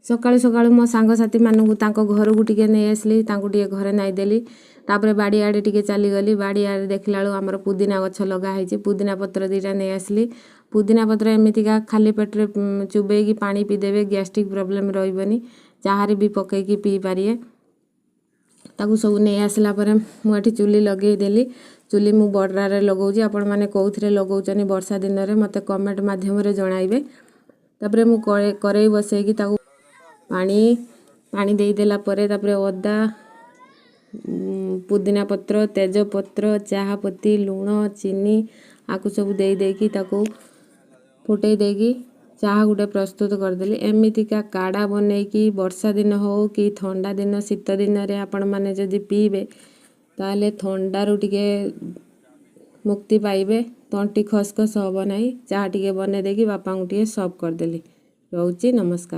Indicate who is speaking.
Speaker 1: सकाळु सकाळु मो सांगसाथी मानू तांको घर को टिके नहीं आसली तांको टिके घरे नाई देली तापरे बाड़ी आड़े टिके चली गली बाड़ी आड़े देखला बेलू आमर पुदीना गछ लगा है पुदीना पत्र दीटा नहीं आसली पुदीना पत्र एमतीका खाली पेट्रे चुबेकी पानी पीदेवे गैस्ट्रिक प्रोब्लेम रही चाहारे भी पकईकी पी पारे ताकू सब नहीं आसला मुझे चुली लगे देली चुली मु बर्रारे लगाऊँ आपण मैंने कौन लगाऊँ वर्षा दिन में मत कमेंट मध्यम जणाइबे तापरे मु करेई बसैकी ताकू पानी पानी देदेला तापरे अदा पुदीना पत्र तेजपत्र चाहापत्ती लुण चीनी आकु सब देकी ताकू फुटई देकी चाहा गोटे प्रस्तुत करदेली एमतीका काढ़ा बनईकी वर्षा दिन हो कि ठंडा दिन शीत दिन रे आपण माने जदि पीबे ताले ठंडारू टिके मुक्ति पाइबे तंटी खसखस हब नहीं चाहा टिके बने देकी बापा टिके सर्व करदेली। रोची नमस्कार।